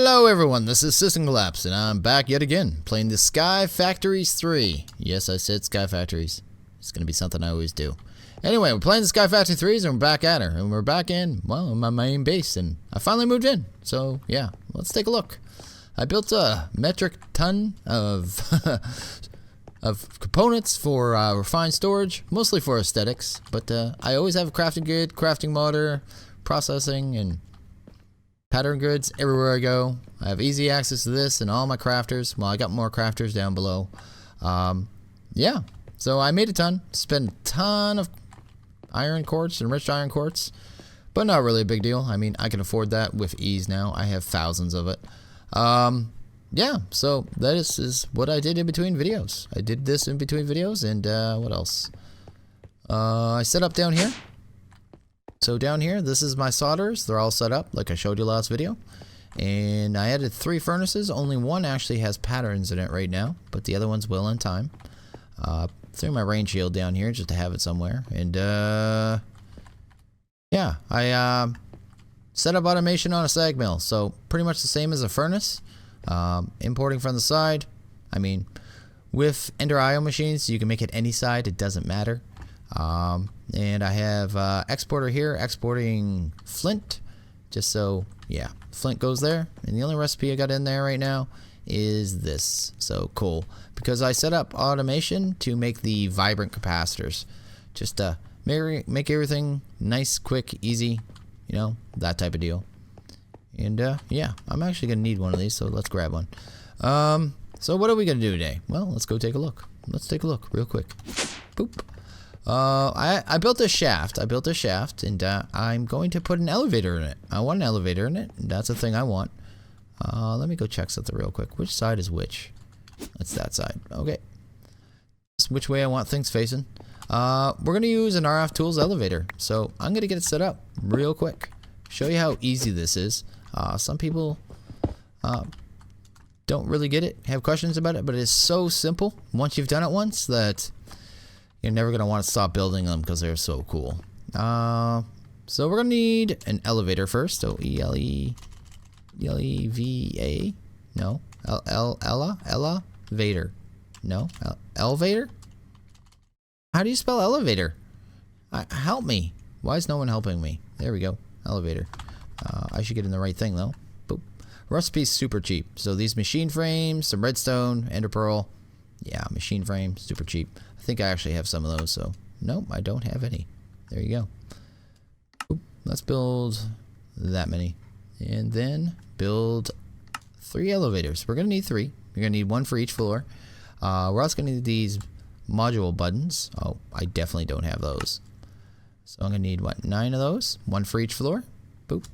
Hello everyone, this is SystemCollapse, and I'm back yet again, playing the Sky Factories 3. Yes, I said Sky Factories. It's gonna be something I always do. Anyway, we're playing the Sky Factory 3s, and we're back at her. And we're back in, well, in my main base, and I finally moved in. So, yeah, let's take a look. I built a metric ton of of components for refined storage, mostly for aesthetics, but I always have a crafting grid, crafting motor, processing, and pattern grids everywhere I go. I have easy access to this and all my crafters. Well, I got more crafters down below. Yeah, so I made a ton. Spent a ton of iron quartz, enriched iron quartz, but not really a big deal. I mean, I can afford that with ease now. I have thousands of it. Yeah, so that is what I did in between videos. I did this in between videos, and what else? I set up down here. So down here, this is my solders. They're all set up like I showed you last video. And I added 3 furnaces. Only one actually has patterns in it right now, but the other ones will in time. Threw my rain shield down here just to have it somewhere. And yeah, I set up automation on a sag mill. So pretty much the same as a furnace. Importing from the side. I mean, with Ender IO machines, you can make it any side. It doesn't matter. And I have exporter here exporting flint, just so, yeah, flint goes there. And the only recipe I got in there right now is this. So cool, because I set up automation to make the vibrant capacitors, just make everything nice, quick, easy, you know, that type of deal. And yeah, I'm actually gonna need one of these, so let's grab one. So what are we gonna do today? Well, let's go take a look. Let's take a look real quick. Boop. I built a shaft. And I'm going to put an elevator in it. I want an elevator in it. That's the thing I want. Let me go check something real quick. Which side is which? That's that side. Okay. That's which way I want things facing. We're going to use an RFtools Elevator. So I'm going to get it set up real quick. Show you how easy this is. Some people don't really get it, have questions about it, but it's so simple once you've done it once that you're never going to want to stop building them because they're so cool. So we're going to need an elevator first. So E-L-E-V-A. No. Elevator. No. Elevator? How do you spell elevator? Help me. Why is no one helping me? There we go. Elevator. I should get in the right thing though. Boop. Recipe's super cheap. So these machine frames, some redstone, ender pearl. Yeah, machine frame, super cheap. I think I actually have some of those, so nope, I don't have any. There you go. Oop, let's build that many. And then build 3 elevators. We're going to need 3. You're going to need 1 for each floor. We're also going to need these module buttons. Oh, I definitely don't have those. So I'm going to need, what, 9 of those? 1 for each floor. Boop.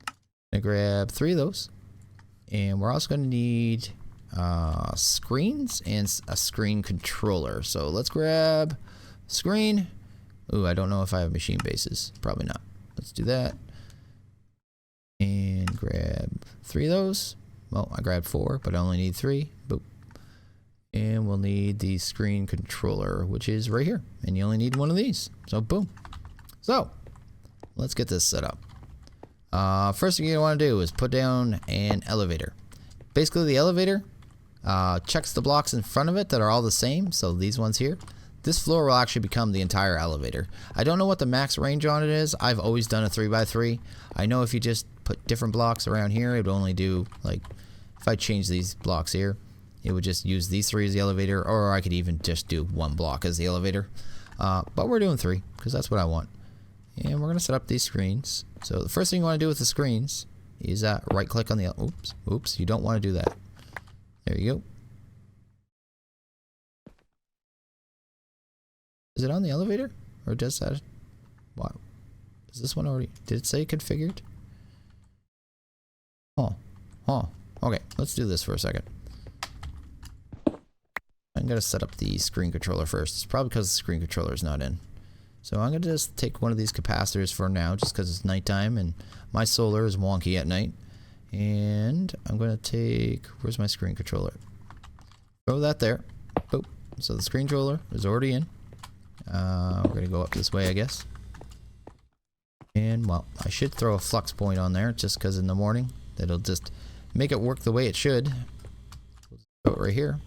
I'm going to grab 3 of those. And we're also going to need screens and a screen controller. So let's grab screen. Ooh, I don't know if I have machine bases. Probably not. Let's do that. And grab 3 of those. Well, I grabbed 4, but I only need 3. Boop. And we'll need the screen controller, which is right here. And you only need 1 of these. So boom. So let's get this set up. First thing you want to do is put down an elevator. Basically, the elevator checks the blocks in front of it that are all the same. So these ones here. This floor will actually become the entire elevator. I don't know what the max range on it is. I've always done a 3x3. I know if you just put different blocks around here, it would only do, like, if I change these blocks here, it would just use these 3 as the elevator, or I could even just do 1 block as the elevator. But we're doing 3 because that's what I want. And we're going to set up these screens. So the first thing you want to do with the screens is right click on the, oops, you don't want to do that. There you go. Is it on the elevator? Or does that, what? Is this one already, did it say configured? Oh, okay, let's do this for a second. I'm going to set up the screen controller first. It's probably because the screen controller is not in. So I'm going to just take one of these capacitors for now, just because it's nighttime and my solar is wonky at night. And I'm going to take, where's my screen controller? Throw that there. Boop. So the screen controller is already in. We're going to go up this way, I guess. And, well, I should throw a flux point on there just because in the morning it'll just make it work the way it should. We'll go right here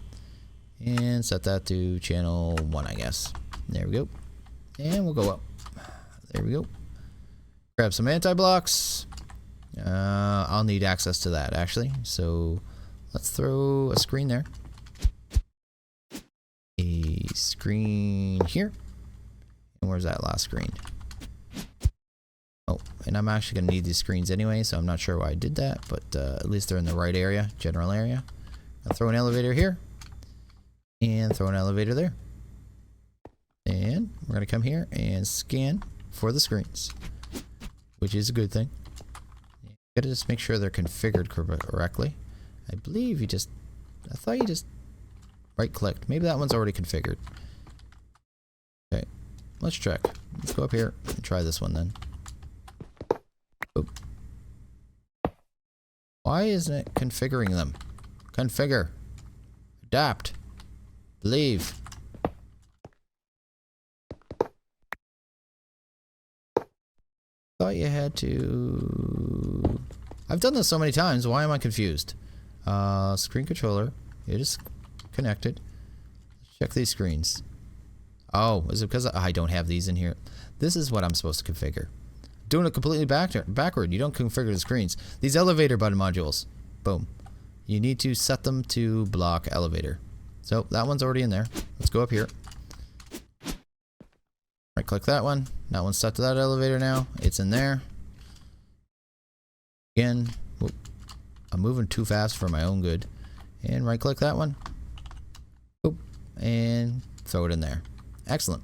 and set that to channel 1, I guess. There we go. And we'll go up. There we go. Grab some anti-blocks. I'll need access to that actually. So let's throw a screen there. A screen here. And where's that last screen? Oh, and I'm actually gonna need these screens anyway, so I'm not sure why I did that, but at least they're in the right area, general area. I'll throw an elevator here. And throw an elevator there. And we're gonna come here and scan for the screens, which is a good thing. You gotta just make sure they're configured correctly. I believe I thought you just right clicked. Maybe that one's already configured. Okay, let's check. Let's go up here and try this one then. Oop. Why isn't it configuring them? Configure. Adapt. Leave. Thought you had to. I've done this so many times. Why am I confused? Screen controller. It is connected. Let's check these screens. Oh, is it because I don't have these in here? This is what I'm supposed to configure. Doing it completely backward. You don't configure the screens. These elevator button modules. Boom. You need to set them to block elevator. So that one's already in there. Let's go up here. Right click that one. That one's set to that elevator now. It's in there. Again, whoop. I'm moving too fast for my own good. And right click that one. Boop. And throw it in there. Excellent.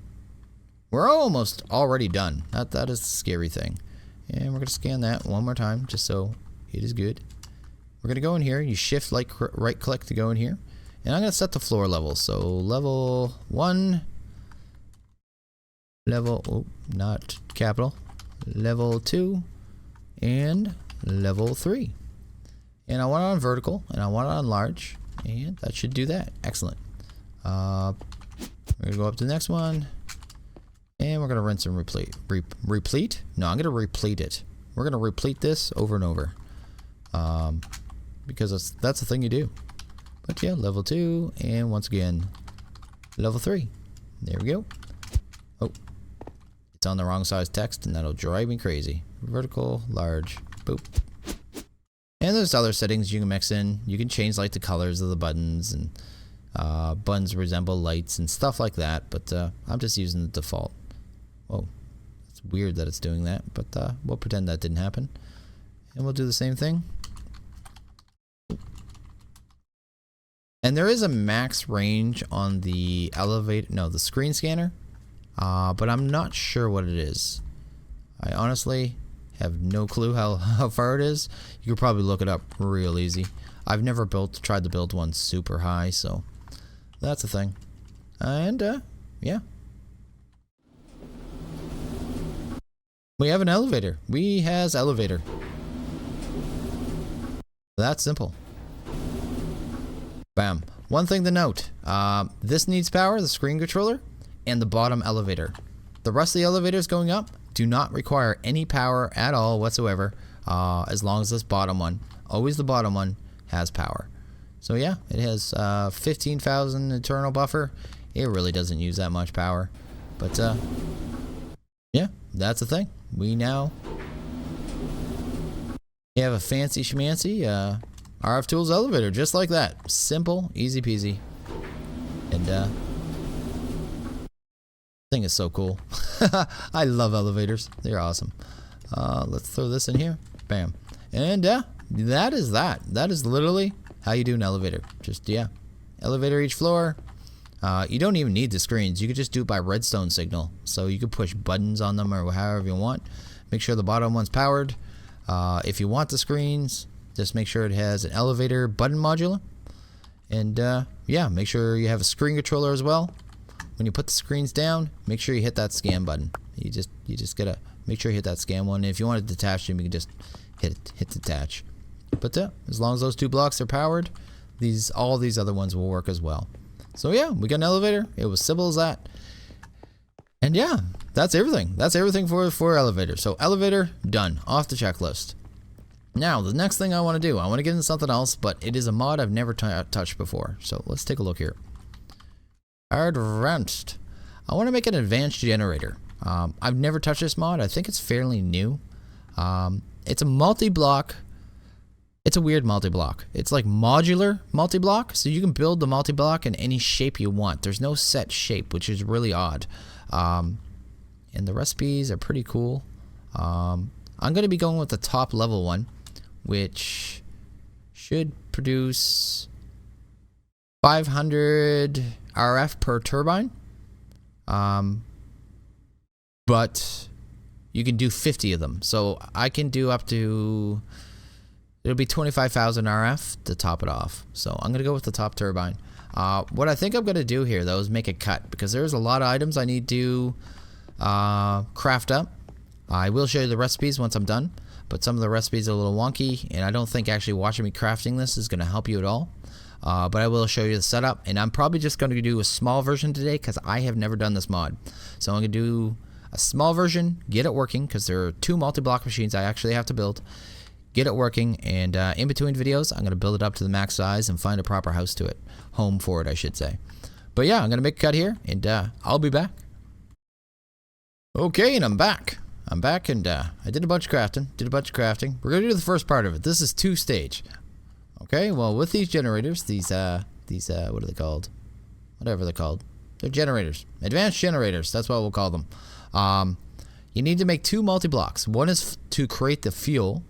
We're almost already done. That is the scary thing. And we're going to scan that one more time just so it is good. We're going to go in here. You shift right click to go in here. And I'm going to set the floor level. So level 1. Level, not capital. Level 2. And level 3. And I want it on vertical. And I want it on large. And that should do that. Excellent. We're going to go up to the next one. And we're going to rinse and replete. Replete? No, I'm going to replete it. We're going to replete this over and over. Because that's the thing you do. But yeah, level 2. And once again, level 3. There we go. Oh. It's on the wrong size text, and that'll drive me crazy. Vertical, large, boop. And there's other settings you can mix in. You can change like the colors of the buttons, and buttons resemble lights and stuff like that. But I'm just using the default. Whoa, it's weird that it's doing that, but we'll pretend that didn't happen. And we'll do the same thing. And there is a max range on the the screen scanner, but I'm not sure what it is. I honestly have no clue how far it is. You could probably look it up real easy. I've never tried to build one super high, so that's the thing. And yeah. We have an elevator. We has elevator. That's simple. Bam. One thing to note. This needs power, the screen controller, and the bottom elevator. The rest of the elevators going up do not require any power at all whatsoever, as long as this bottom one, always the bottom one, has power. So yeah, it has 15,000 internal buffer. It really doesn't use that much power. But yeah, that's the thing. We now have a fancy schmancy RFtools Elevator, just like that. Simple, easy peasy. And thing is so cool. I love elevators. They're awesome. Let's throw this in here. Bam. And that is that. That is literally how you do an elevator. Just, yeah. Elevator each floor. You don't even need the screens. You could just do it by redstone signal. So you could push buttons on them or however you want. Make sure the bottom one's powered. If you want the screens, just make sure it has an elevator button module. And yeah, make sure you have a screen controller as well. When you put the screens down, make sure you hit that scan button. You just gotta make sure you hit that scan one. And if you want to detach them, you can just hit detach. But as long as those two blocks are powered, all these other ones will work as well. So yeah, we got an elevator. It was simple as that. And yeah, that's everything. That's everything for elevator. So elevator done, off the checklist. Now, the next thing I want to do, I want to get into something else, but it is a mod I've never touched before. So let's take a look here. Advanced. I want to make an advanced generator. I've never touched this mod. I think it's fairly new. It's a multi-block. It's a weird multi-block. It's like modular multi-block, so you can build the multi-block in any shape you want. There's no set shape, which is really odd. And the recipes are pretty cool. I'm going to be going with the top level one, which should produce 500 RF per turbine. But you can do 50 of them. So I can do up to, it'll be 25,000 RF to top it off. So I'm going to go with the top turbine. What I think I'm going to do here, though, is make a cut, because there's a lot of items I need to craft up. I will show you the recipes once I'm done, but some of the recipes are a little wonky, and I don't think actually watching me crafting this is going to help you at all. But I will show you the setup, and I'm probably just going to do a small version today because I have never done this mod. So I'm going to do a small version, get it working, because there are 2 multi-block machines I actually have to build. Get it working, and in between videos, I'm going to build it up to the max size and find a proper house to it. Home for it, I should say. But yeah, I'm going to make a cut here, and I'll be back. Okay, and I'm back. I'm back, and I did a bunch of crafting. We're going to do the first part of it. This is 2-stage. Okay, well, with these generators, these what are they called? Whatever they're called. They're generators. Advanced generators, that's what we'll call them. You need to make 2 multi-blocks. One is to create the fuel.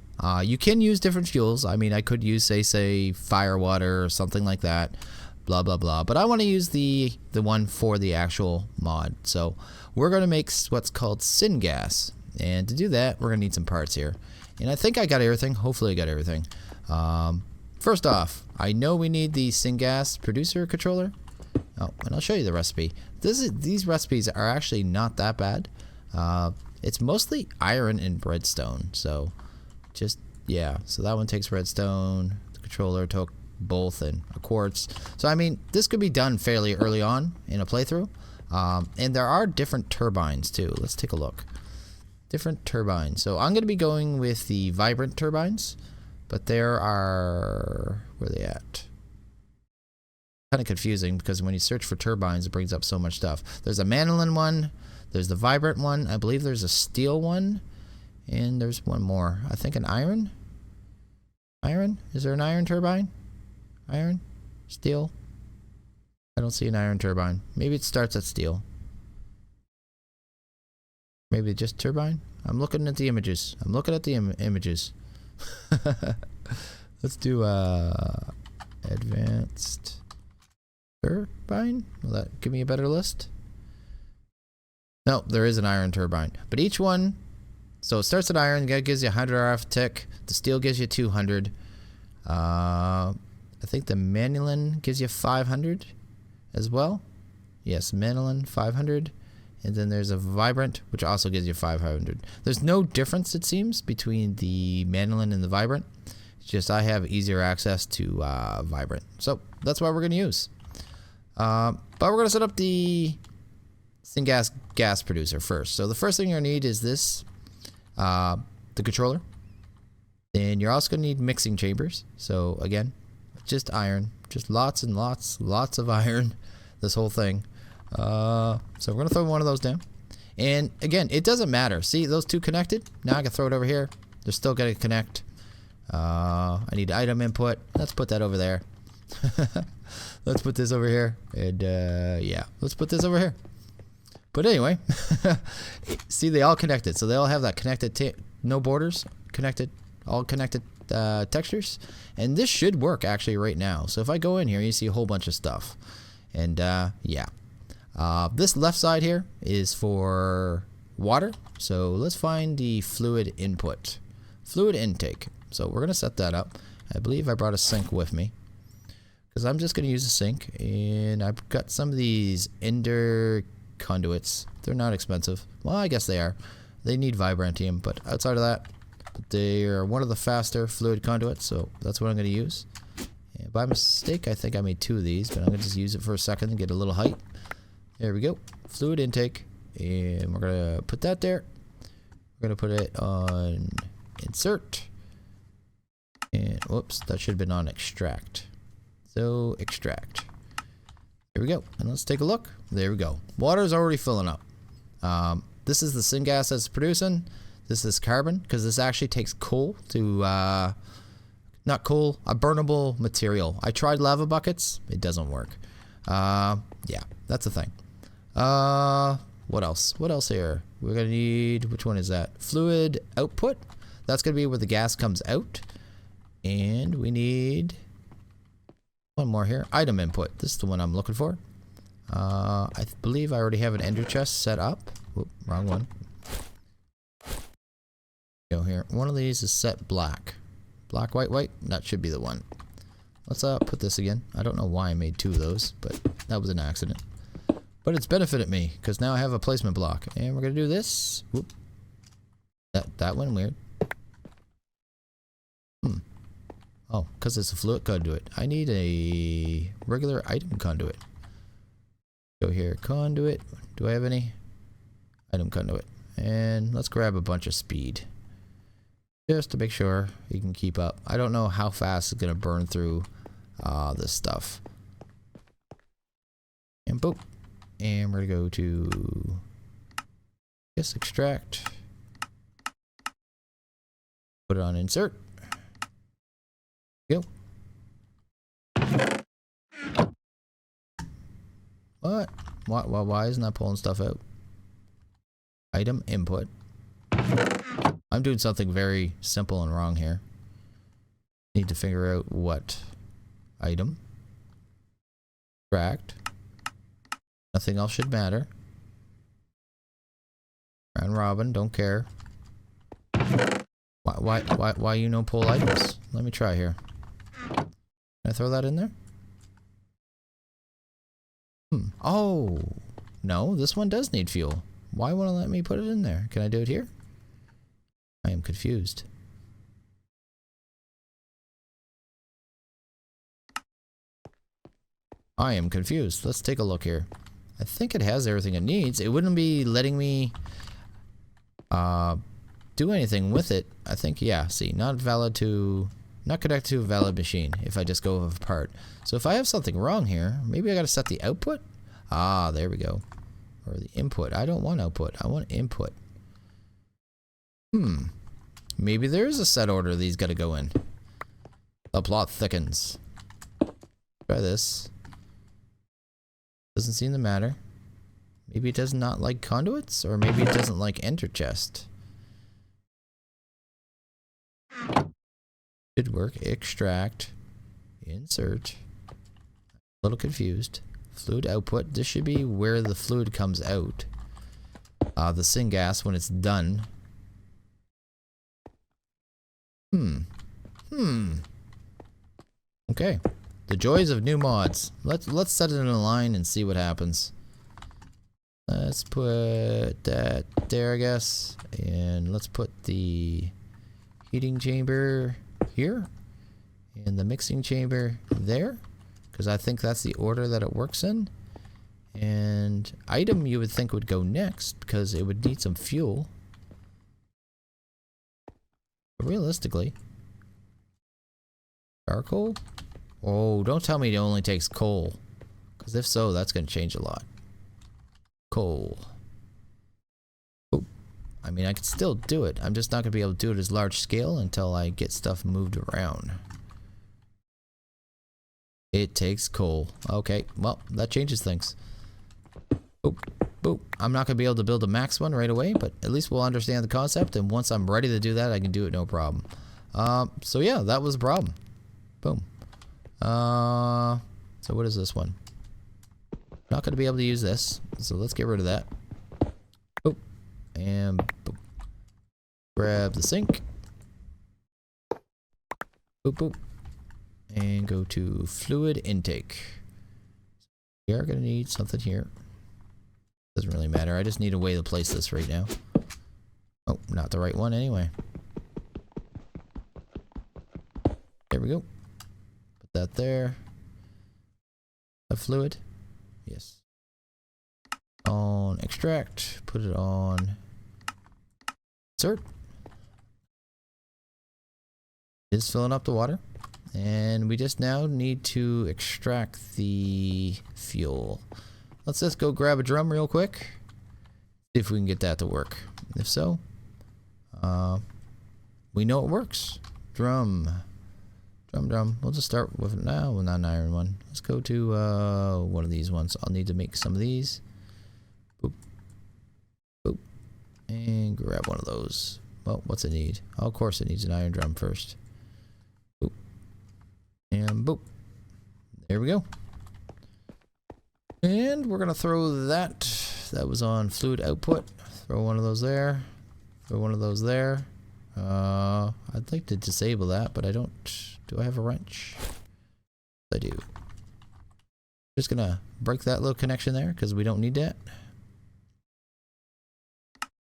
You can use different fuels. I mean, I could use, say fire water or something like that. Blah, blah, blah. But I want to use the one for the actual mod. So we're going to make what's called Syngas. And to do that, we're going to need some parts here. And I think I got everything. Hopefully I got everything. First off, I know we need the Syngas producer controller. Oh, and I'll show you the recipe. These recipes are actually not that bad. It's mostly iron and redstone. So just, yeah. So that one takes redstone. The controller took both and a quartz. So I mean, this could be done fairly early on in a playthrough. And there are different turbines too. Let's take a look. Different turbines. So I'm going to be going with the vibrant turbines, but there are, where are they at? Kind of confusing because when you search for turbines, it brings up so much stuff. There's a mandolin one, there's the vibrant one, I believe there's a steel one, and there's one more. I think an iron. Iron? Is there an iron turbine? Iron? Steel? I don't see an iron turbine. Maybe it starts at steel. Maybe just turbine? I'm looking at the images. Images. Let's do advanced turbine. Will that give me a better list? No, there is an iron turbine. But each one, so it starts at iron, that gives you 100 RF tick. The steel gives you 200. I think the mandolin gives you 500 as well. Yes, mandolin 500. And then there's a vibrant, which also gives you 500. There's no difference, it seems, between the mandolin and the vibrant. It's just I have easier access to vibrant. So that's what we're going to use. But we're going to set up the Syngas gas producer first. So the first thing you're going to need is this, the controller. Then you're also going to need mixing chambers. So again, just iron. Just lots and lots of iron. This whole thing. So we're going to throw one of those down. And again, it doesn't matter. See those two connected? Now I can throw it over here. They're still going to connect. I need item input. Let's put that over there. Let's put this over here. And yeah, let's put this over here. But anyway, see, they all connected. So they all have that connected, no borders, connected, all connected textures. And this should work actually right now. So if I go in here, you see a whole bunch of stuff. And yeah. This left side here is for water. So let's find the fluid input. Fluid intake. So we're going to set that up. I believe I brought a sink with me, because I'm just going to use a sink. And I've got some of these ender conduits. They're not expensive. Well, I guess they are. They need vibrantium, but outside of that, they are one of the faster fluid conduits. So that's what I'm going to use. And by mistake, I think I made 2 of these, but I'm going to just use it for a second and get a little height. There we go. Fluid intake. And we're going to put that there. We're going to put it on insert. And whoops, that should have been on extract. So extract. Here we go. And let's take a look. There we go. Water's already filling up. This is the syngas that's producing. This is carbon, because this actually takes coal to, not coal, a burnable material. I tried lava buckets. It doesn't work. Yeah, that's the thing. What else? What else here? We're going to need, which one is that? Fluid output. That's going to be where the gas comes out. And we need one more here. Item input. This is the one I'm looking for. I believe I already have an ender chest set up. Whoop, wrong one. Go here. One of these is set black. Black, white, white. That should be the one. Let's put this again. I don't know why I made two of those, but that was an accident. But it's benefited me, because now I have a placement block. And we're going to do this. Whoop. That went weird. Oh, because it's a fluid conduit. I need a regular item conduit. Go here. Conduit. Do I have any? Item conduit. And let's grab a bunch of speed. Just to make sure you can keep up. I don't know how fast it's going to burn through this stuff. And boop. And we're going to go to, yes, extract. Put it on insert. Go. What? Why isn't that pulling stuff out? Item input. I'm doing something very simple and wrong here. Need to figure out what item. Extract. Nothing else should matter. Round robin, don't care. Why you no pull items? Let me try here. Can I throw that in there? Oh, no, this one does need fuel. Why won't it let me put it in there? Can I do it here? I am confused. I am confused. Let's take a look here. I think it has everything it needs. It wouldn't be letting me do anything with it. I think, yeah, see, not connected to a valid machine if I just go apart. So if I have something wrong here, maybe I gotta set the output? Ah, there we go. Or the input. I don't want output. I want input. Maybe there is a set order these gotta go in. The plot thickens. Try this. Doesn't seem to matter. Maybe it does not like conduits, or maybe it doesn't like enter chest. Should work. Extract. Insert. A little confused. Fluid output. This should be where the fluid comes out. The syngas when it's done. Okay. The joys of new mods. Let's set it in a line and see what happens. Let's put that there, I guess. And let's put the heating chamber here. And the mixing chamber there. Because I think that's the order that it works in. And item you would think would go next because it would need some fuel. But realistically. Charcoal? Oh, don't tell me it only takes coal. Because if so, that's going to change a lot. Coal. Oh, I mean, I could still do it. I'm just not going to be able to do it as large scale until I get stuff moved around. It takes coal. Okay, well, that changes things. Boop, boop. I'm not going to be able to build a max one right away, but at least we'll understand the concept, and once I'm ready to do that, I can do it no problem. So yeah, that was the problem. Boom. So what is this one? Not going to be able to use this, so let's get rid of that. Boop. And boop. Grab the sink. Boop, boop. And go to fluid intake. We are going to need something here. Doesn't really matter. I just need a way to place this right now. Oh, not the right one anyway. There we go. Put that there. A fluid. Yes. On extract. Put it on insert. Is filling up the water. And we just now need to extract the fuel. Let's just go grab a drum real quick. See if we can get that to work. If so, we know it works. Drum. We'll just start with now. Well, not an iron one. Let's go to one of these ones. I'll need to make some of these. Boop. Boop. And grab one of those. Well, what's it need? Oh, of course it needs an iron drum first. Boop. And boop. There we go. And we're going to throw that. That was on fluid output. Throw one of those there. Throw one of those there. I'd like to disable that, but I don't. Do I have a wrench? I do. Just gonna break that little connection there because we don't need that.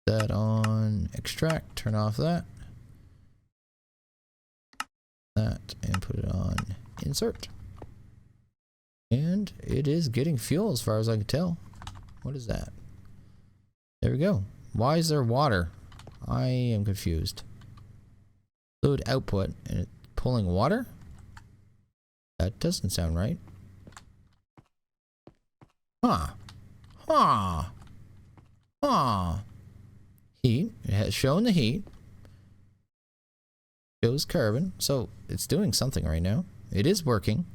That on extract. Turn off that. That and put it on insert. And it is getting fuel as far as I can tell. What is that? There we go. Why is there water? I am confused. Fluid output and it's pulling water? That doesn't sound right. Huh. Heat. It has shown the heat. Shows carbon. So it's doing something right now. It is working.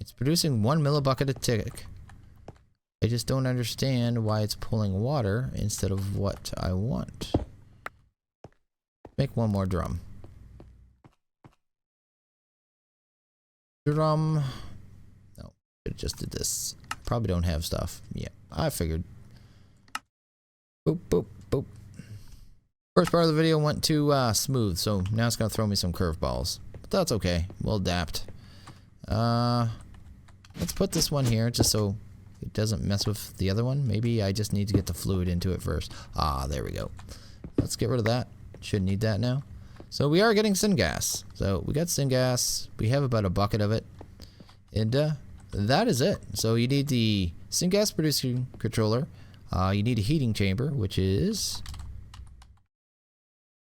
It's producing 1 millibucket a tick. I just don't understand why it's pulling water instead of what I want. Make one more drum. No, it just did this. Probably don't have stuff. Yeah, I figured. Boop, boop, boop. First part of the video went too smooth, so now it's gonna throw me some curveballs. But that's okay. We'll adapt. Let's put this one here just so it doesn't mess with the other one. Maybe I just need to get the fluid into it first. Ah, there we go. Let's get rid of that. Shouldn't need that now. So we are getting Syngas. So we got Syngas. We have about a bucket of it. And that is it. So you need the Syngas producing controller. You need a heating chamber, which is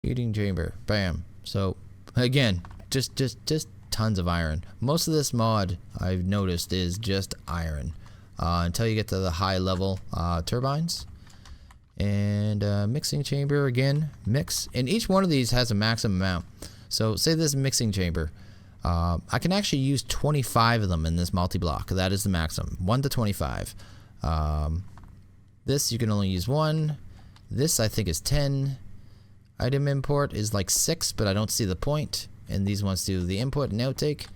heating chamber. Bam. So again, just tons of iron. Most of this mod I've noticed is just iron until you get to the high level turbines. And mixing chamber again, mix. And each one of these has a maximum amount. So say this mixing chamber. I can actually use 25 of them in this multi-block. That is the maximum, 1 to 25. This you can only use 1. This I think is 10. Item import is like 6, but I don't see the point. And these ones do the input and outtake.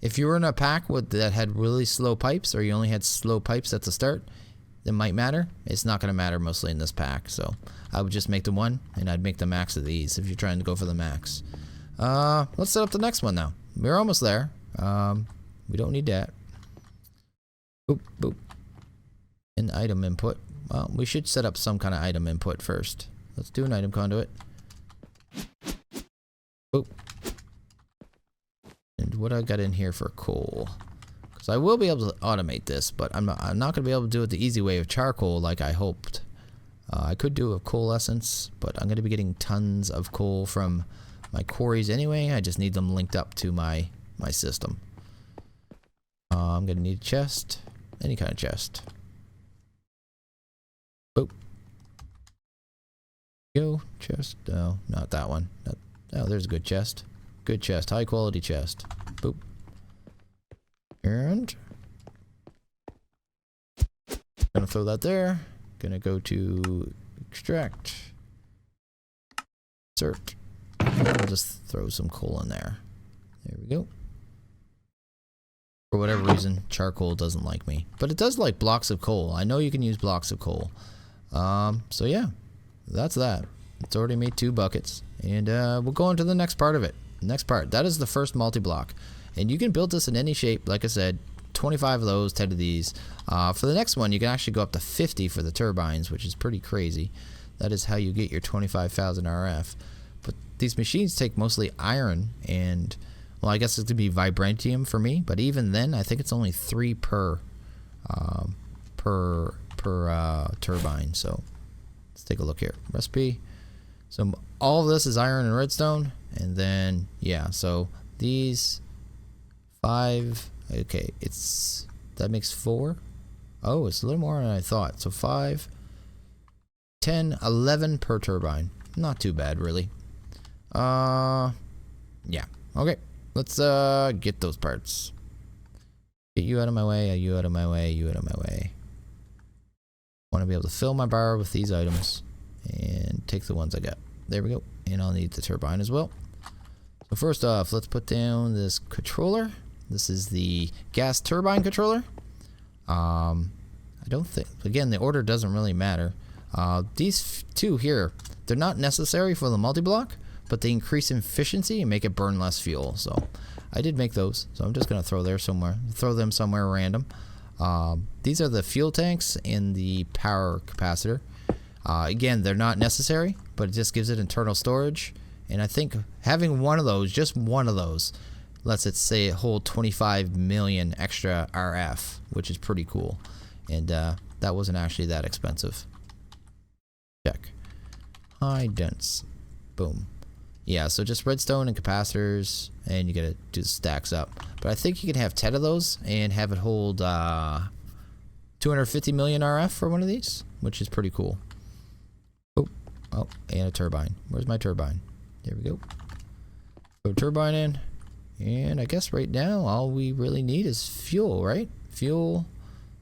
If you were in a pack that had really slow pipes, or you only had slow pipes at the start, it might matter. It's not going to matter mostly in this pack, so I would just make the 1, and I'd make the max of these if you're trying to go for the max. Let's set up the next one now. We're almost there. We don't need that. Boop, boop. And item input. Well, we should set up some kind of item input first. Let's do an item conduit. Boop. And what I got in here for coal? So I will be able to automate this, but I'm not going to be able to do it the easy way of charcoal like I hoped. I could do a coal essence, but I'm going to be getting tons of coal from my quarries anyway. I just need them linked up to my system. I'm going to need a chest, any kind of chest. Boop. Go chest. No, not that one. Oh, there's a good chest. Good chest, high quality chest. Boop. And gonna throw that there. Gonna go to extract. Insert. I'll just throw some coal in there. There we go. For whatever reason, charcoal doesn't like me. But it does like blocks of coal. I know you can use blocks of coal. So yeah, that's that. It's already made 2 buckets. And we'll go on to the next part of it. Next part. That is the first multi-block. And you can build this in any shape. Like I said, 25 of those, 10 of these. For the next one, you can actually go up to 50 for the turbines, which is pretty crazy. That is how you get your 25,000 RF. But these machines take mostly iron and, well, I guess it's going to be vibranium for me. But even then, I think it's only 3 per turbine. So let's take a look here. Recipe. So all of this is iron and redstone. And then, yeah, so these 5, okay, that makes 4. Oh, it's a little more than I thought. So 5, 10, 11 per turbine. Not too bad, really. Yeah. Okay. Let's get those parts. Get you out of my way, you out of my way, you out of my way. Want to be able to fill my bar with these items and take the ones I got. There we go. And I'll need the turbine as well. So first off, let's put down this controller. This is the gas turbine controller. I don't think, again, the order doesn't really matter. These two here, they're not necessary for the multi-block, but they increase efficiency and make it burn less fuel. So I did make those, so I'm just gonna throw them somewhere random. These are the fuel tanks and the power capacitor. Again, they're not necessary, but it just gives it internal storage. And I think having one of those, just one of those, lets it say it hold 25 million extra RF, which is pretty cool. And that wasn't actually that expensive. Check. High dense. Boom. Yeah, so just redstone and capacitors, and you gotta do the stacks up. But I think you can have 10 of those and have it hold 250 million RF for one of these, which is pretty cool. Oh, and a turbine. Where's my turbine? There we go. Put a turbine in. And I guess right now all we really need is fuel, right? Fuel.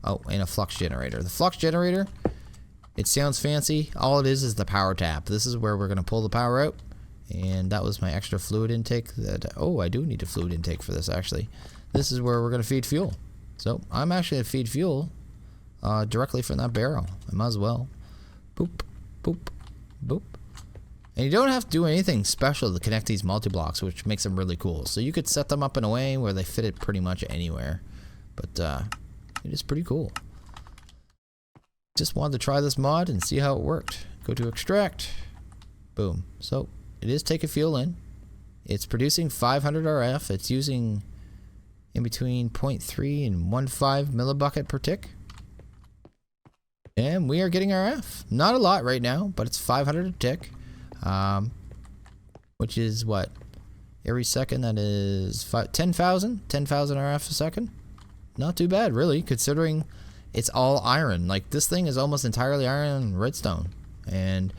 Oh, and a flux generator. The flux generator, it sounds fancy. All it is the power tap. This is where we're going to pull the power out. And that was my extra fluid intake. Oh, I do need a fluid intake for this, actually. This is where we're going to feed fuel. So I'm actually going to feed fuel directly from that barrel. I might as well. Boop, boop, boop. And you don't have to do anything special to connect these multi-blocks, which makes them really cool. So you could set them up in a way where they fit it pretty much anywhere. But it is pretty cool. Just wanted to try this mod and see how it worked. Go to extract. Boom. So it is taking fuel in. It's producing 500 RF. It's using in between 0.3 and 1.5 millibucket per tick. And we are getting RF. Not a lot right now, but it's 500 a tick. Which is what? Every second that is 10,000 RF a second. Not too bad, really, considering it's all iron. Like, this thing is almost entirely iron and redstone. And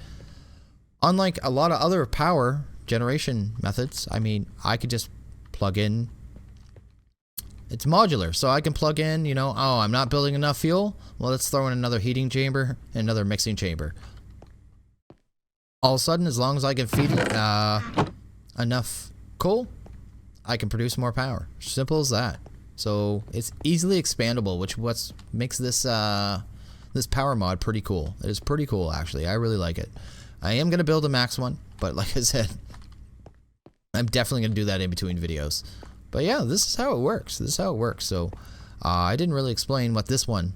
unlike a lot of other power generation methods, I mean, I could just plug in. It's modular, so I can plug in, you know, oh, I'm not building enough fuel. Well, let's throw in another heating chamber and another mixing chamber. All of a sudden, as long as I can feed it enough coal, I can produce more power. Simple as that. So it's easily expandable, which what makes this this power mod pretty cool. It is pretty cool, actually. I really like it. I am gonna build a max one, but like I said, I'm definitely gonna do that in between videos. But yeah, this is how it works. This is how it works. So I didn't really explain what this one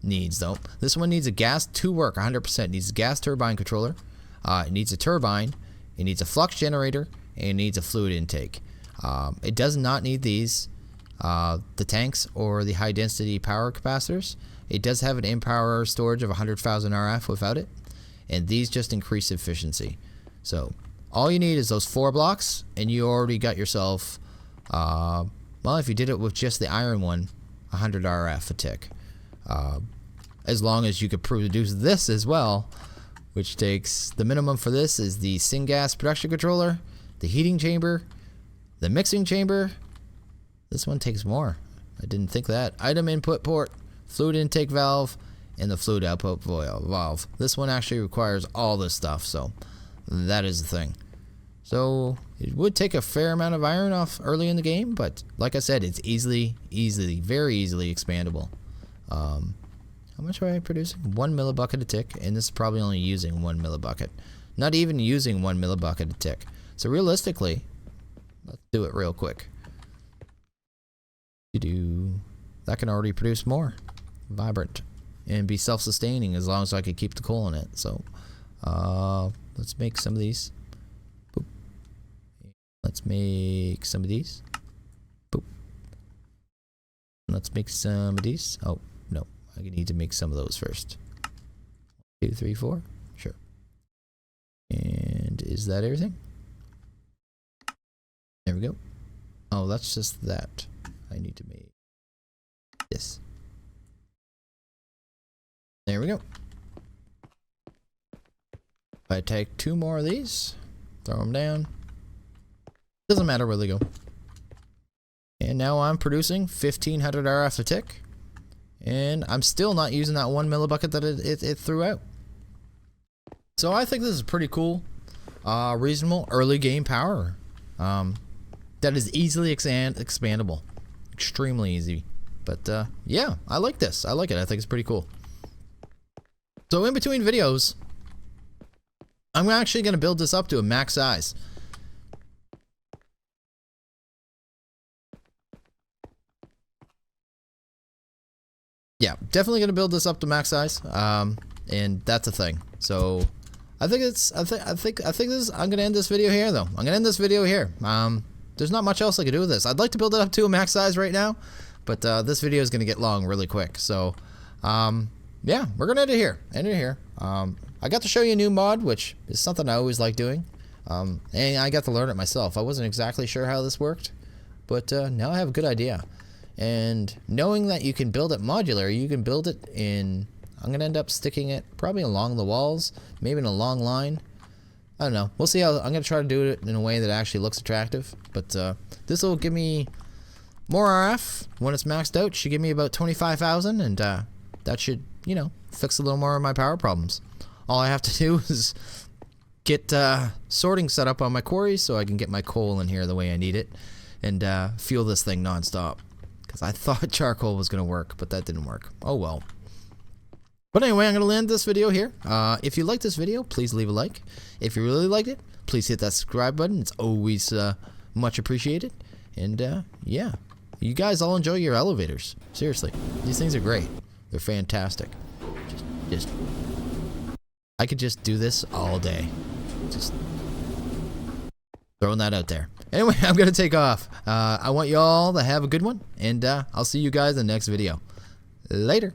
needs, though. This one needs a gas to work 100%. It needs a gas turbine controller. It needs a turbine, it needs a flux generator, and it needs a fluid intake. It does not need these, the tanks or the high density power capacitors. It does have an in-power storage of 100,000 RF without it, and these just increase efficiency. So all you need is those 4 blocks, and you already got yourself, well, if you did it with just the iron one, 100 RF a tick. As long as you could produce this as well, which takes, the minimum for this is the Syngas production controller, the heating chamber, the mixing chamber. This one takes more. I didn't think that. Item input port, fluid intake valve, and the fluid output valve. This one actually requires all this stuff, so that is the thing. So it would take a fair amount of iron off early in the game, but like I said, it's very easily expandable. How much are I producing? 1 millibucket a tick, and this is probably only using 1 millibucket. Not even using 1 millibucket a tick. So realistically, let's do it real quick. That can already produce more. Vibrant. And be self-sustaining as long as I can keep the coal in it. So, let's make some of these. Boop. Let's make some of these. Boop. Let's make some of these. Oh, no. I need to make some of those first. 1, 2, 3, 4. Sure. And is that everything? There we go. Oh, that's just that. I need to make this. There we go. If I take 2 more of these, throw them down. Doesn't matter where they go. And now I'm producing 1500 RF a tick. And I'm still not using that 1 millibucket that it threw out. So I think this is pretty cool. Reasonable early game power. That is easily expandable. Extremely easy. But yeah, I like this. I like it. I think it's pretty cool. So in between videos, I'm actually going to build this up to a max size. Yeah, definitely going to build this up to max size. And that's a thing. So I think this is, I'm going to end this video here though. I'm going to end this video here. There's not much else I can do with this. I'd like to build it up to a max size right now, but this video is going to get long really quick. So yeah, we're going to end it here. I got to show you a new mod, which is something I always like doing. And I got to learn it myself. I wasn't exactly sure how this worked, but now I have a good idea. And knowing that you can build it modular, you can build it in, I'm going to end up sticking it probably along the walls, maybe in a long line. I don't know. We'll see how, I'm going to try to do it in a way that actually looks attractive. But this will give me more RF when it's maxed out. Should give me about 25,000, and that should, you know, fix a little more of my power problems. All I have to do is get sorting set up on my quarries so I can get my coal in here the way I need it, and fuel this thing non-stop. Because I thought charcoal was going to work, but that didn't work. Oh well. But anyway, I'm going to end this video here. If you like this video, please leave a like. If you really liked it, please hit that subscribe button. It's always much appreciated. And yeah, you guys all enjoy your elevators. Seriously, these things are great. They're fantastic. Just I could just do this all day. Just throwing that out there. Anyway, I'm going to take off. I want you all to have a good one, and I'll see you guys in the next video. Later.